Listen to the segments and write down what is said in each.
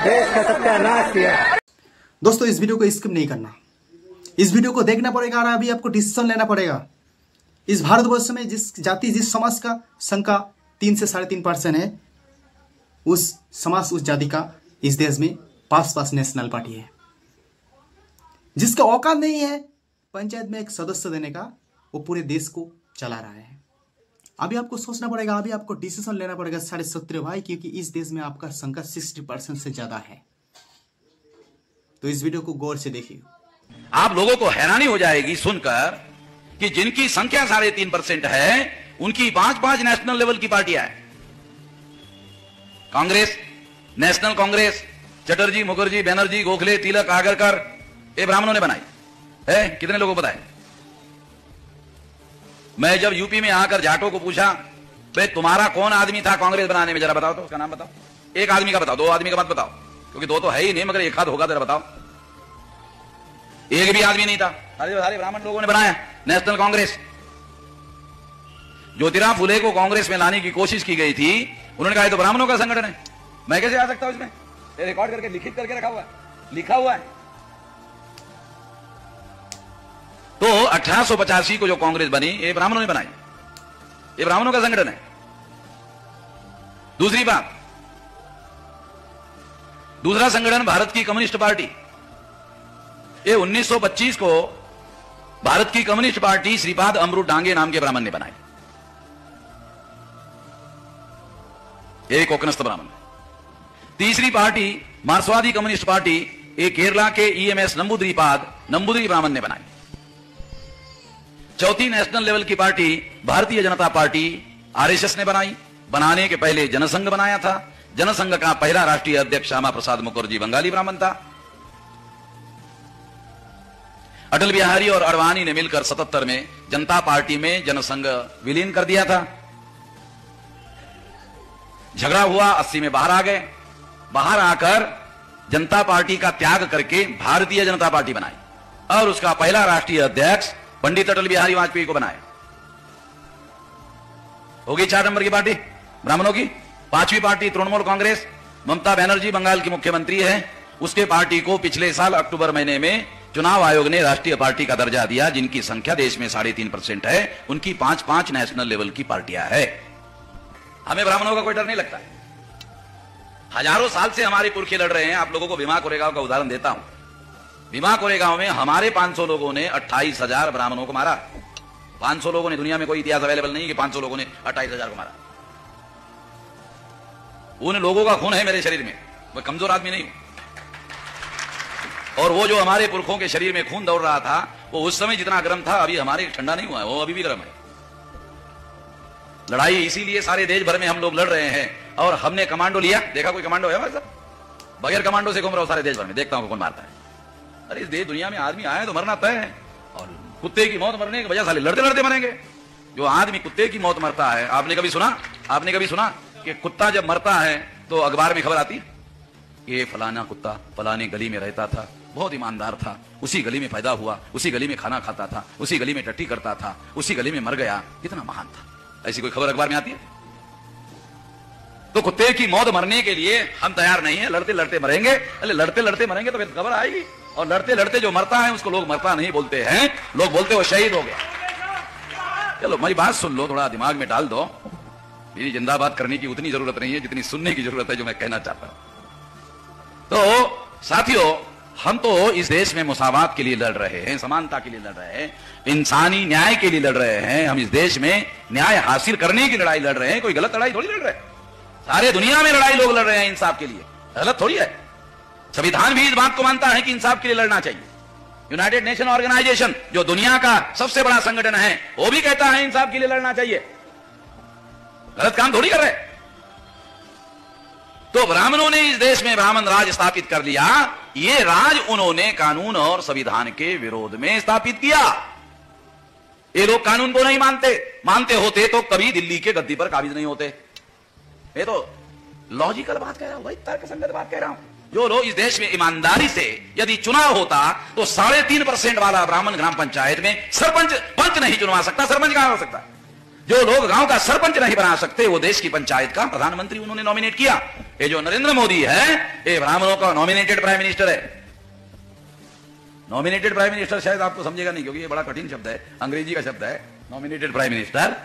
देश का सत्यानाश किया। दोस्तों इस वीडियो को स्किप नहीं करना, इस वीडियो को देखना पड़ेगा और अभी आपको डिसीजन लेना पड़ेगा। इस भारतवर्ष में जिस जाति जिस समाज का संख्या 3 से 3.5% है, उस समाज उस जाति का इस देश में पास नेशनल पार्टी है, जिसका औकात नहीं है पंचायत में एक सदस्य देने का, वो पूरे देश को चला रहा है। अभी आपको सोचना पड़ेगा, अभी आपको डिसीजन लेना पड़ेगा 17.5 भाई, क्योंकि इस देश में आपका संख्या 60% से ज्यादा है। तो इस वीडियो को गौर से देखिए। आप लोगों को हैरानी हो जाएगी सुनकर कि जिनकी संख्या 3.5% है, उनकी 5 नेशनल लेवल की पार्टियां हैं। कांग्रेस, नेशनल कांग्रेस, चटर्जी, मुखर्जी, बनर्जी, गोखले, तिलक, आगरकर, ये ब्राह्मणों ने बनाई है। कितने लोगों को पता है? मैं जब यूपी में आकर जाटों को पूछा, भाई तुम्हारा कौन आदमी था कांग्रेस बनाने में, जरा बताओ तो, उसका नाम बताओ। एक आदमी का बताओ, 2 आदमी का मत बताओ, क्योंकि 2 तो है ही नहीं, मगर एक हाथ होगा, जरा बताओ। एक भी आदमी नहीं था, सारे ब्राह्मण लोगों ने बनाया नेशनल कांग्रेस। ज्योतिराव फुले को कांग्रेस में लाने की कोशिश की गई थी, उन्होंने कहा तो ब्राह्मणों का संगठन है, मैं कैसे आ सकता हूं इसमें? रिकॉर्ड करके लिखित करके रखा हुआ है, लिखा हुआ है। तो 1885 को जो कांग्रेस बनी, ये ब्राह्मणों ने बनाई, ये ब्राह्मणों का संगठन है। दूसरी बात, दूसरा संगठन भारत की कम्युनिस्ट पार्टी, ये 1925 को भारत की कम्युनिस्ट पार्टी श्रीपाद अमृत डांगे नाम के ब्राह्मण ने बनाई। एक कोकनस्थ ब्राह्मण। तीसरी पार्टी मार्क्सवादी कम्युनिस्ट पार्टी, एक केरला के ईएमएस नंबूदिरी ब्राह्मण ने बनाई। चौथी नेशनल लेवल की party Bharatiya Janata party RSS ने बनाई। बनाने के पहले जनसंघ बनाया था। जनसंघ का पहला राष्ट्रीय अध्यक्ष श्यामा प्रसाद मुखर्जी बंगाली ब्राह्मण था। अटल बिहारी और अडवाणी ने मिलकर 77 में जनता पार्टी में जनसंघ विलीन कर दिया था। झगड़ा हुआ, 80 में बाहर आ गए। बाहर आकर जनता पार्टी का त्याग करके भारतीय जनता पार्टी बनाई और उसका पहला राष्ट्रीय अध्यक्ष पंडित अटल बिहारी वाजपेयी को बनाया। होगी 4 नंबर की पार्टी ब्राह्मणों की। 5वीं पार्टी तृणमूल कांग्रेस, ममता बनर्जी बंगाल की मुख्यमंत्री है, उसके पार्टी को पिछले साल अक्टूबर महीने में चुनाव आयोग ने राष्ट्रीय पार्टी का दर्जा दिया। जिनकी संख्या देश में 3.5% है, उनकी 5 नेशनल लेवल की पार्टियां है। हमें ब्राह्मणों का कोई डर नहीं लगता है। हजारों साल से हमारे पुरखे लड़ रहे हैं। आप लोगों को भीमा कोरेगांव का उदाहरण देता हूं। भीमा कोरेगांव में हमारे 500 लोगों ने 28,000 ब्राह्मणों को मारा। 500 लोगों ने, दुनिया में कोई इतिहास अवेलेबल नहीं कि 500 लोगों ने 28,000 को मारा। उन लोगों का खून है मेरे शरीर में, मैं कमजोर आदमी नहीं हूं। और वो जो हमारे पुरखों के शरीर में खून दौड़ रहा था, वो उस समय जितना गर्म था, अभी हमारे ठंडा नहीं हुआ है, वो अभी भी गर्म है। लड़ाई इसीलिए सारे देश भर में हम लोग लड़ रहे हैं। और हमने कमांडो लिया, देखा कोई कमांडो है हमारे साथ? बगैर कमांडो से घूम रहा हूं सारे देश भर में, देखता हूं कौन मारता है। अरे इस देश दुनिया में आदमी आए तो मरना तय है, और कुत्ते की मौत मरने की वजह से लड़ते लड़ते मरेंगे। जो आदमी कुत्ते की मौत मरता है, आपने कभी सुना कि कुत्ता जब मरता है तो अखबार में खबर आती है, ये फलाना कुत्ता फलाने गली में रहता था, बहुत ईमानदार था, उसी गली में पैदा हुआ, उसी गली में खाना खाता था, उसी गली में टट्टी करता था, उसी गली में मर गया, कितना महान था। ऐसी कोई खबर अखबार में आती है? तो कुत्ते की मौत मरने के लिए हम तैयार नहीं है, लड़ते लड़ते मरेंगे। अरे लड़ते लड़ते मरेंगे तो फिर खबर आएगी। और लड़ते लड़ते जो मरता है उसको लोग मरता नहीं बोलते हैं, लोग बोलते वो शहीद हो गया। चलो मेरी बात सुन लो, थोड़ा दिमाग में डाल दो। मेरी जिंदाबाद करने की उतनी जरूरत नहीं है जितनी सुनने की जरूरत है जो मैं कहना चाहता हूं। तो साथियों, हम तो इस देश में मुसावात के लिए लड़ रहे हैं, समानता के लिए लड़ रहे हैं, इंसानी न्याय के लिए लड़ रहे हैं। हम इस देश में न्याय हासिल करने की लड़ाई लड़ रहे हैं, कोई गलत लड़ाई थोड़ी लड़ रहे हैं। सारे दुनिया में लड़ाई लोग लड़ रहे हैं इंसाफ के लिए, गलत थोड़ी है। संविधान भी इस बात को मानता है कि इंसाफ के लिए लड़ना चाहिए। यूनाइटेड नेशन ऑर्गेनाइजेशन, जो दुनिया का सबसे बड़ा संगठन है, वो भी कहता है इंसाफ के लिए लड़ना चाहिए। गलत काम थोड़ी कर रहे। तो ब्राह्मणों ने इस देश में ब्राह्मण राज स्थापित कर लिया। ये राज उन्होंने कानून और संविधान के विरोध में स्थापित किया। ये लोग कानून को नहीं मानते होते तो कभी दिल्ली के गद्दी पर काबिज नहीं होते। ये तो लॉजिकल बात कह रहा हूं भाई, तर्कसंगत बात कह रहा हूं। जो लोग इस देश में ईमानदारी से यदि चुनाव होता तो 3.5% वाला ब्राह्मण ग्राम पंचायत में पंच नहीं चुनवा सकता। सरपंच कहां हो सकता? जो लोग गांव का सरपंच नहीं बना सकते, वो देश की पंचायत का प्रधानमंत्री उन्होंने नॉमिनेट किया। ये जो नरेंद्र मोदी है ये ब्राह्मणों का नॉमिनेटेड प्राइम मिनिस्टर है। नॉमिनेटेड प्राइम मिनिस्टर शायद आपको समझेगा नहीं, क्योंकि ये बड़ा कठिन शब्द है, अंग्रेजी का शब्द है नॉमिनेटेड प्राइम मिनिस्टर,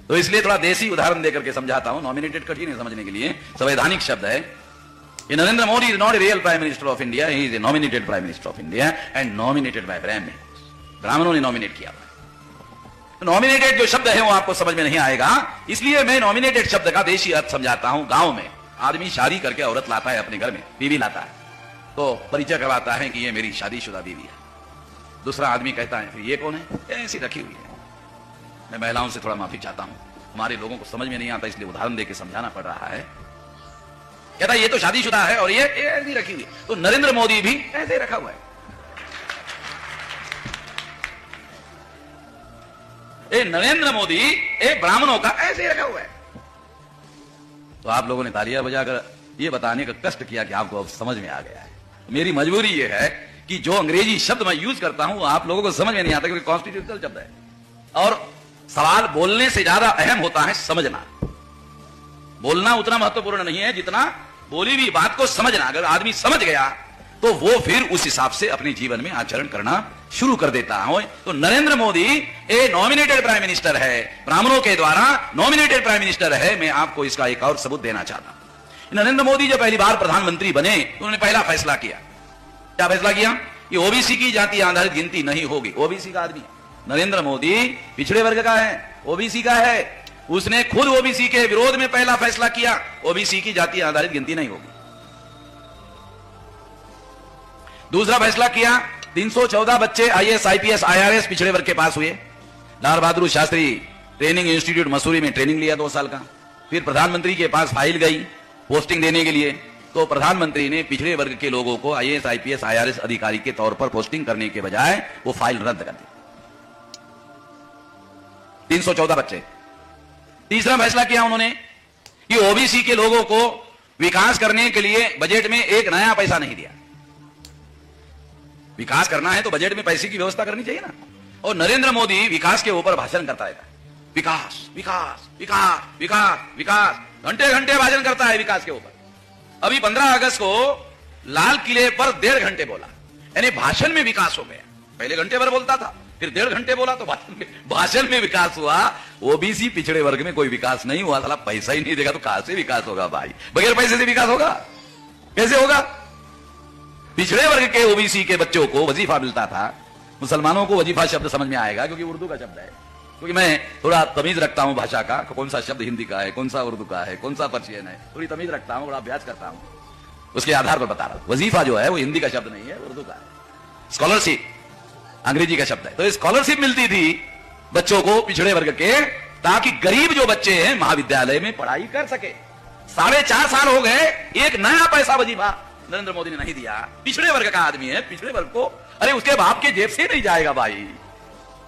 तो इसलिए थोड़ा देसी उदाहरण देकर के समझाता हूं। नॉमिनेटेड कठिन है समझने के लिए, संवैधानिक शब्द है। ये Narendra Modi is not a real prime minister of India, he is a nominated prime minister of India and nominated by Brahmans. ब्राह्मणों ने नॉमिनेट किया। नॉमिनेटेड जो शब्द है वो आपको समझ में नहीं आएगा, इसलिए मैं नॉमिनेटेड शब्द का देशी अर्थ समझाता हूं। गांव में आदमी शादी करके औरत लाता है, अपने घर में बीवी लाता है, तो परिचय करवाता है कि ये मेरी शादीशुदा बीवी है। दूसरा आदमी कहता है फिर ये कौन है, ऐसी रखी हुई है। मैं महिलाओं से थोड़ा माफी चाहता हूं, हमारे लोगों को समझ में नहीं आता, इसलिए उदाहरण देकर समझाना पड़ रहा है। कहता है ये तो शादीशुदा है और ये ऐसी रखी हुई। तो नरेंद्र मोदी भी ऐसे रखा हुआ है। ये नरेंद्र मोदी एक ब्राह्मणों का ऐसे रखा हुआ है। तो आप लोगों ने तालियां बजाकर ये बताने का कष्ट किया कि आपको अब समझ में आ गया है। मेरी मजबूरी ये है कि जो अंग्रेजी शब्द मैं यूज करता हूं वो आप लोगों को समझ में नहीं आता, क्योंकि कॉन्स्टिट्यूशनल शब्द है और सवाल बोलने से ज्यादा अहम होता है समझना। बोलना उतना महत्वपूर्ण नहीं है जितना बोली हुई बात को समझना। अगर आदमी समझ गया तो वो फिर उस हिसाब से अपने जीवन में आचरण करना शुरू कर देता है। तो नरेंद्र मोदी ए नॉमिनेटेड प्राइम मिनिस्टर है, ब्राह्मणों के द्वारा नॉमिनेटेड प्राइम मिनिस्टर है। मैं आपको इसका एक और सबूत देना चाहता हूं। नरेंद्र मोदी जब पहली बार प्रधानमंत्री बने तो उन्होंने पहला फैसला किया। क्या फैसला किया? ये ओबीसी की जाति आधारित गिनती नहीं होगी। ओबीसी का आदमी नरेंद्र मोदी पिछड़े वर्ग का है, ओबीसी का है। उसने खुद ओबीसी के विरोध में पहला फैसला किया, ओबीसी की जाति आधारित गिनती नहीं होगी। दूसरा फैसला किया, 314 बच्चे आईएएस आईपीएस आईआरएस पिछड़े वर्ग के पास हुए। लाल बहादुर शास्त्री ट्रेनिंग इंस्टीट्यूट मसूरी में ट्रेनिंग लिया 2 साल का। फिर प्रधानमंत्री के पास फाइल गई पोस्टिंग देने के लिए, तो प्रधानमंत्री ने पिछड़े वर्ग के लोगों को आईएएस आईपीएस आईआरएस अधिकारी के तौर पर पोस्टिंग करने के बजाय वो फाइल रद्द कर दी। 314 बच्चे। तीसरा फैसला किया उन्होंने कि ओबीसी के लोगों को विकास करने के लिए बजट में एक नया पैसा नहीं दिया। विकास करना है तो बजट में पैसे की व्यवस्था करनी चाहिए ना। और नरेंद्र मोदी विकास के ऊपर भाषण करता रहता है, विकास विकास विकास विकास विकास, घंटे घंटे भाषण करता है विकास के ऊपर। अभी 15 अगस्त को लाल किले पर 1.5 घंटे बोला, यानी भाषण में विकास हो गया। पहले घंटे भर बोलता था, फिर 1.5 घंटे बोला तो भाषण में विकास हुआ। ओबीसी पिछड़े वर्ग में कोई विकास नहीं हुआ। साला पैसा ही नहीं देगा तो कहां से विकास होगा भाई? बगैर पैसे से विकास होगा? कैसे होगा? पिछड़े वर्ग के ओबीसी के बच्चों को वजीफा मिलता था। मुसलमानों को वजीफा शब्द समझ में आएगा क्योंकि उर्दू का शब्द है, क्योंकि मैं थोड़ा तमीज रखता हूं भाषा का, कौन सा शब्द हिंदी का है, कौन सा उर्दू का है, कौन सा पर्शियन है, थोड़ी तमीज रखता हूं, बड़ा अभ्यास करता हूं, उसके आधार पर बता रहा हूं। वजीफा जो है वो हिंदी का शब्द नहीं है, उर्दू का है। स्कॉलरशिप अंग्रेजी का शब्द है। तो स्कॉलरशिप मिलती थी बच्चों को पिछड़े वर्ग के, ताकि गरीब जो बच्चे हैं महाविद्यालय में पढ़ाई कर सके। 4.5 साल हो गए, एक नया पैसा वजीफा नरेंद्र मोदी ने नहीं दिया। पिछड़े वर्ग का आदमी है, पिछड़े वर्ग को, अरे उसके बाप के जेब से नहीं जाएगा भाई,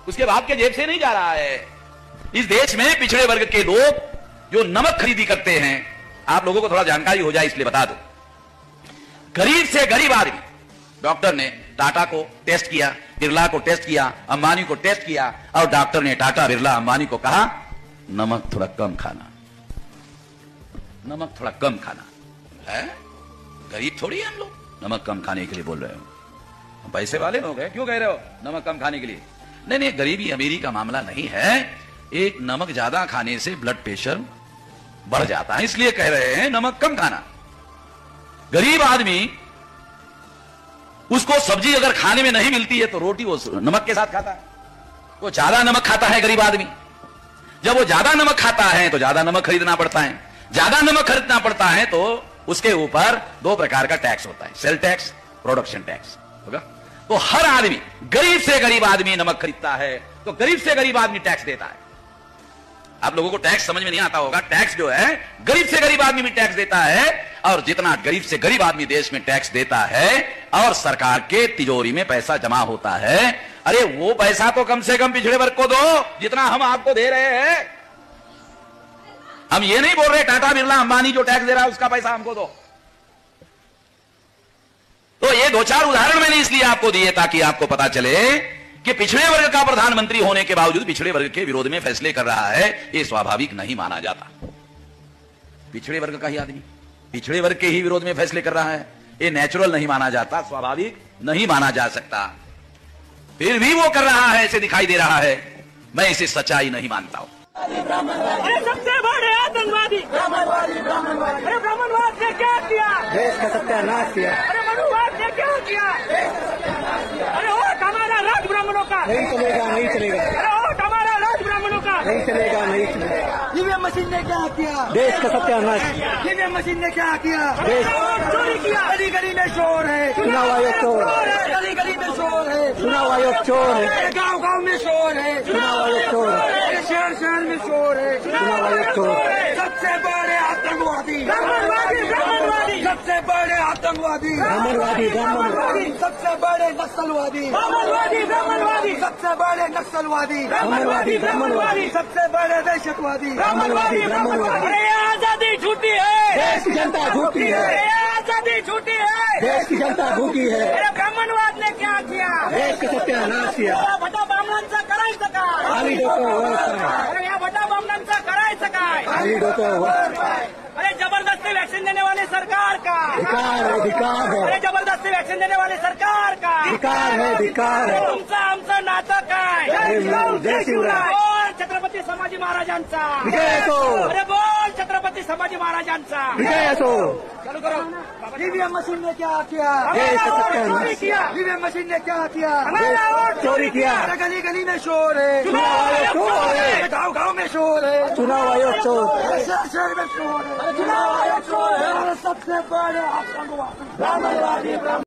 उसके बाप के जेब से नहीं जा रहा है। इस देश में पिछड़े वर्ग के लोग जो नमक खरीदी करते हैं, आप लोगों को थोड़ा जानकारी हो जाए इसलिए बता दो। गरीब से गरीब आदमी, डॉक्टर ने टाटा को टेस्ट किया, बिरला को टेस्ट किया, अंबानी को टेस्ट किया, और डॉक्टर ने टाटा बिरला अंबानी को कहा नमक थोड़ा कम खाना, नमक थोड़ा कम खाना है। गरीब थोड़ी है हम लोग, नमक कम खाने के लिए बोल रहे हो। हम पैसे वाले लोग हैं, क्यों कह रहे हो नमक कम खाने के लिए? नहीं नहीं, गरीबी अमीरी का मामला नहीं है। एक नमक ज्यादा खाने से ब्लड प्रेशर बढ़ जाता है, इसलिए कह रहे हैं नमक कम खाना। गरीब आदमी, उसको सब्जी अगर खाने में नहीं मिलती है तो रोटी वो नमक के साथ खाता है। वो ज्यादा नमक खाता है गरीब आदमी। जब वो ज्यादा नमक खाता है तो ज्यादा नमक खरीदना पड़ता है। ज्यादा नमक खरीदना पड़ता है तो उसके ऊपर 2 प्रकार का टैक्स होता है, सेल टैक्स, प्रोडक्शन टैक्स होगा। तो हर आदमी, गरीब से गरीब आदमी नमक खरीदता है तो गरीब से गरीब आदमी टैक्स देता है। आप लोगों को टैक्स समझ में नहीं आता होगा। टैक्स जो है, गरीब से गरीब आदमी भी टैक्स देता है, और जितना गरीब से गरीब आदमी देश में टैक्स देता है और सरकार के तिजोरी में पैसा जमा होता है, अरे वो पैसा तो कम से कम पिछड़े वर्ग को दो जितना हम आपको दे रहे हैं। हम ये नहीं बोल रहे टाटा बिरला अंबानी जो टैक्स दे रहा है उसका पैसा हमको दो। तो ये 2-4 उदाहरण मैंने इसलिए आपको दिए ताकि आपको पता चले कि पिछड़े वर्ग का प्रधानमंत्री होने के बावजूद पिछड़े वर्ग के विरोध में फैसले कर रहा है, ये स्वाभाविक नहीं माना जाता। पिछड़े वर्ग का ही आदमी पिछड़े वर्ग के ही विरोध में फैसले कर रहा है। ये नेचुरल नहीं माना जाता, स्वाभाविक नहीं माना जा सकता। फिर भी वो कर रहा है, ऐसे दिखाई दे रहा है। मैं इसे सच्चाई नहीं मानता हूं। अरे सबसे बड़े आतंकवादी अरे ब्राह्मणवाद ने क्या किया? देश का सत्यानाश किया। अरे मनुवाद ने क्या किया? अरे वोट हमारा राज ब्राह्मणों का नहीं चलेगा, नहीं चलेगा, अरे वोट हमारा राज ब्राह्मणों का नहीं चलेगा, नहीं चलेगा। ईवीएम मशीन ने क्या किया? देश का सत्यानाश। ईवीएम मशीन ने क्या किया? देश चोरी किया। गली गली में शोर है, चुनाव आयोग चोर है, गली गली में शोर है, चुनाव आयोग चोर है, गांव गांव में शोर है, चुनाव आयोग चोर है, शहर शहर में शोर है, चुनाव आयोग चोर है। सबसे बड़े आतंकवादी ब्राह्मणवादी, सबसे बड़े आतंकवादी ब्राह्मणवादी, सबसे बड़े नक्सलवादी ब्राह्मणवादी, सबसे बड़े नक्सलवादी ब्राह्मणवादी, सबसे बड़े दहशतवादी ब्राह्मणवादी। अरे आजादी झूठी है, देश की जनता भूखी है, अरे आजादी झूठी है, देश की जनता भूखी है। अरे ब्राह्मणवाद ने क्या किया? देश का सत्यानाश किया। या भटा ब्राह्मणांचा करायचं काय? खाली डोकं वर काय, अरे या भटा ब्राह्मणांचा करायचं काय? खाली डोकं वर काय। अरे जबरदस्ती वैक्सीन देने वाली सरकार का धिकार है, धिकार अरे है, जबरदस्ती वैक्सीन देने वाली सरकार का धिकार है, धिकार है। तुमचं आमचं नातं काय? जय शिवराय। बोल छत्रपती संभाजी महाराजांचा विजय असो, अरे बोल छत्रपती संभाजी महाराजांचा विजय असो। चालू करो। ईवीएम मशीन ने क्या किया? देश का सत्यानाश। चोरी किया। ईवीएम मशीन ने क्या किया? देश चोरी किया। अरे गली गली में शोर है, चुनाव आयोग चोर है, गांव गांव में शोर है, चुनाव आयोग चोर है, शहर शहर में शोर है, चुनाव आयोग शोर है। सबसे बड़े आतंकवादी ब्राह्मणवादी।